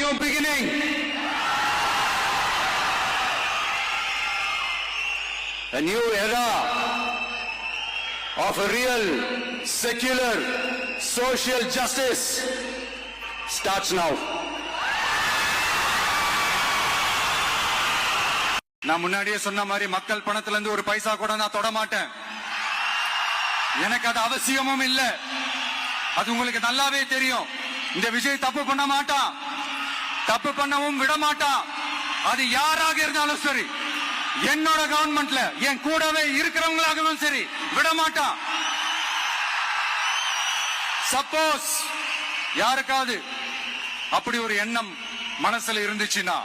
new beginning. A new era of a real, secular, social justice starts now. நான் முன்னாடியே சொன்ன மாதிரி மக்கள் பணத்துல இருந்து ஒரு பைசா கூட நான் தொட மாட்டேன். எனக்கு அது அவசியமும் இல்ல. அது உங்களுக்கு நல்லாவே தெரியும். இந்த விஜய் தப்பு பண்ண மாட்டான், தப்பு பண்ணவும் விட மாட்டான். அது யாராக இருந்தாலும் சரி, என்னோட கவர்மெண்ட்ல என் கூடவே இருக்கிறவங்களாகவும் சரி விட மாட்டான். சப்போஸ் யாருக்காவது அப்படி ஒரு எண்ணம் மனசுல இருந்துச்சுன்னா,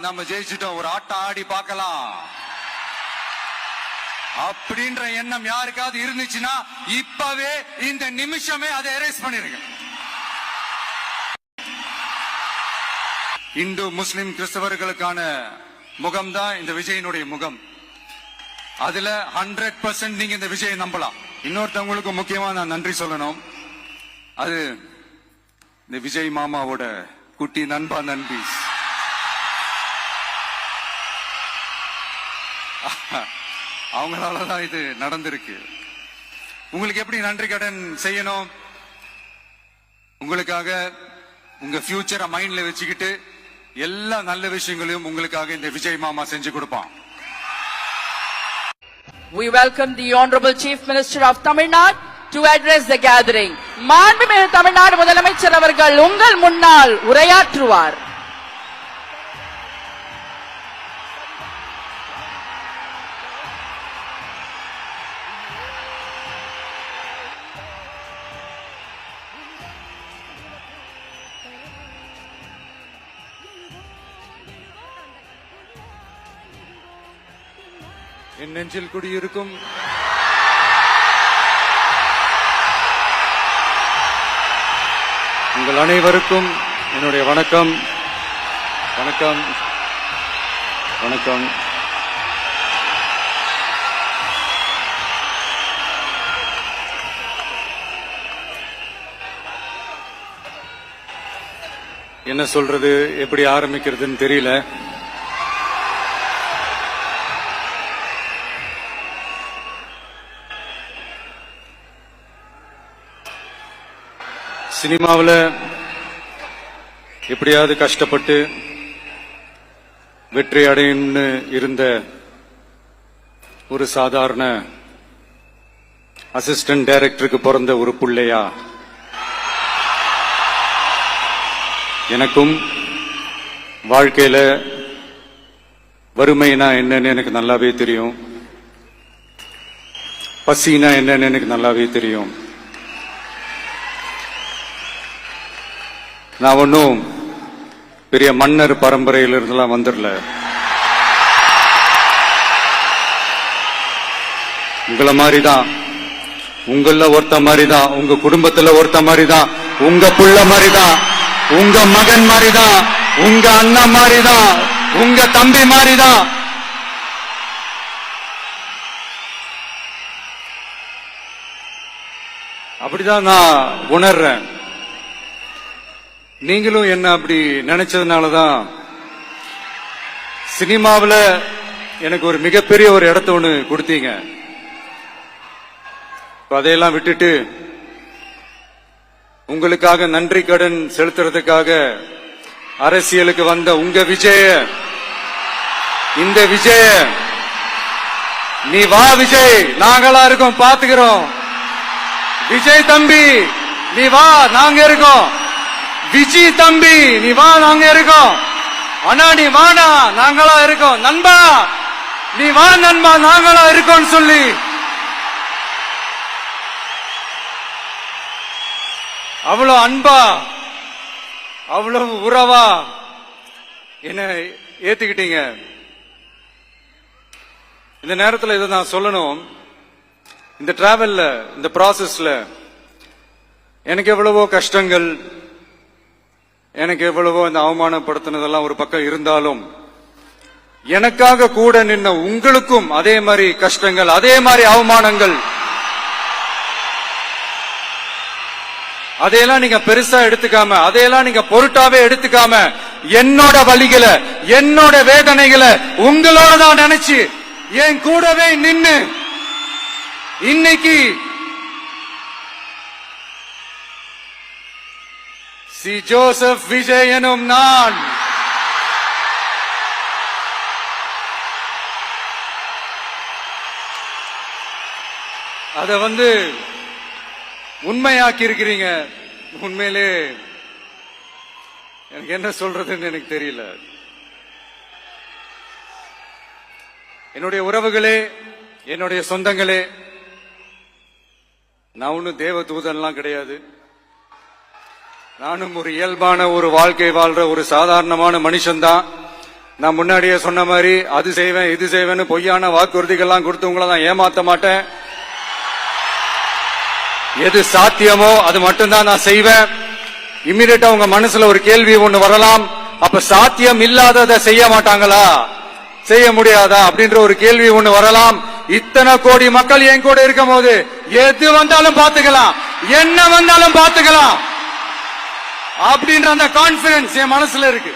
நம்ம ஜெயிச்சுட்டோம், ஒரு ஆட்டம் ஆடி பார்க்கலாம் அப்படின்ற எண்ணம் யாருக்காவது இருந்துச்சுன்னா இப்பவே இந்த நிமிஷமே அதை எரேஸ் பண்ணிருங்க. இந்து முஸ்லிம் கிறிஸ்தவர்களுக்கான முகம்தான் இந்த விஜயனுடைய முகம். அதுல 100% நீங்க இந்த விஜயை நம்பலாம். இன்னொருத்தவங்களுக்கு முக்கியமா நான் நன்றி சொல்லணும். அது இந்த விஜய் மாமாவோட குட்டி நண்பா நண்பி. அவங்களாலதான் இது நடந்திருக்கு. உங்களுக்கு எப்படி நன்றி கடன் செய்யணும்? உங்களுக்காக உங்க ஃபியூச்சரை மைண்ட்ல வச்சுக்கிட்டு எல்லா நல்ல விஷயங்களையும் உங்களுக்காக இந்த விஜய் மாமா செஞ்சு கொடுப்பான். We welcome the Honorable Chief Minister of Tamil Nadu to address the gathering. மாண்புமிகு தமிழ்நாடு முதலமைச்சர் அவர்கள் உங்கள் முன்னால் உரையாற்றுவார். என் நெஞ்சில் குடியிருக்கும் உங்கள் அனைவருக்கும் என்னுடைய வணக்கம். வணக்கம் வணக்கம். என்ன சொல்றது, எப்படி ஆரம்பிக்கிறதுன்னு தெரியல. சினிமாவில் எப்படியாவது கஷ்டப்பட்டு வெற்றி அடையும்னு இருந்த ஒரு சாதாரண அசிஸ்டன்ட் டைரக்டருக்கு பிறந்த ஒரு புள்ளையா எனக்கும் வாழ்க்கையில வறுமைனா என்னன்னு எனக்கு நல்லாவே தெரியும், பசினா என்னன்னு எனக்கு நல்லாவே தெரியும். நான் ஒன்னும் பெரிய மன்னர் பரம்பரையிலிருந்தெல்லாம் வந்துடல. உங்களை மாதிரிதான், உங்கள ஒருத்த மாதிரிதான், உங்க குடும்பத்துல ஒருத்த மாதிரிதான், உங்க புள்ள மாதிரிதான், உங்க மகன் மாதிரிதான், உங்க அண்ணன் மாதிரிதான், உங்க தம்பி மாதிரிதான். அப்படிதான் நான் உணர்றேன். நீங்களும் என்ன அப்படி நினைச்சதுனாலதான் சினிமாவில் எனக்கு ஒரு மிகப்பெரிய ஒரு இடத்த ஒண்ணு கொடுத்தீங்க. அதையெல்லாம் விட்டுட்டு உங்களுக்காக நன்றி கடன் செலுத்துறதுக்காக அரசியலுக்கு வந்த உங்க விஜய, இந்த விஜய, நீ வா விஜய், நாங்களா இருக்கோம், பாத்துக்கிறோம். விஜய் தம்பி நீ வா, நாங்க இருக்கோம். விஜய் தம்பி நீ வா, நாங்க இருக்கோம். அண்ணா நீ வாடா, நாங்களா இருக்கோம். நண்பா நீ வா நண்பா, நாங்களா இருக்கோம் சொல்லி அவ்வளவு அன்பா, அவ்வளவு உறவா என்ன ஏத்துக்கிட்டீங்க. இந்த நேரத்தில் இதை நான் சொல்லணும். இந்த டிராவல்ல, இந்த ப்ராசஸ்ல எனக்கு எவ்வளவோ கஷ்டங்கள், எனக்கு எவ்வளவோ இந்த அவமானப்படுத்தினதெல்லாம் ஒரு பக்கம் இருந்தாலும், எனக்காக கூட நின்ன உங்களுக்கும் அதே மாதிரி கஷ்டங்கள், அதே மாதிரி அவமானங்கள், அதையெல்லாம் நீங்க பெருசா எடுத்துக்காம, அதையெல்லாம் நீங்க பொருட்டாவே எடுத்துக்காம, என்னோட வலிகளை, என்னோட வேதனைகளை உங்களோட தான் நினைச்சு என் கூடவே நின்னு இன்னைக்கு சி ஜோசப் விஜய் எனும் நான் அத உண்மையாக்கி இருக்கிறீங்க. உண்மையிலே எனக்கு என்ன சொல்றதுன்னு எனக்கு தெரியல. என்னுடைய உறவுகளே, என்னுடைய சொந்தங்களே, நான் ஒன்னும் தேவ தூதன்லாம் கிடையாது. நானும் ஒரு இயல்பான ஒரு வாழ்க்கை வாழ்ற ஒரு சாதாரணமான மனுஷன்தான். நான் முன்னாடியே சொன்ன மாதிரி அது செய்வேன் இது செய்வேன்னு பொய்யான வாக்குறுதிகள்லாம் கொடுத்து உங்களை நான் ஏமாத்த மாட்டேன். எது சாத்தியமோ அது மட்டும்தான் நான் செய்வேன். இம்மிடியட்டா உங்க மனசுல ஒரு கேள்வி ஒண்ணு வரலாம், அப்ப சாத்தியம் இல்லாததை செய்ய மாட்டாங்களா, செய்ய முடியாதா அப்படின்ற ஒரு கேள்வி ஒண்ணு வரலாம். இத்தனை கோடி மக்கள் என் கூட இருக்கும் போது எது வந்தாலும் பாத்துக்கலாம், என்ன வந்தாலும் பாத்துக்கலாம் அப்படின்ற அந்த கான்பிடன்ஸ் என் மனசுல இருக்கு.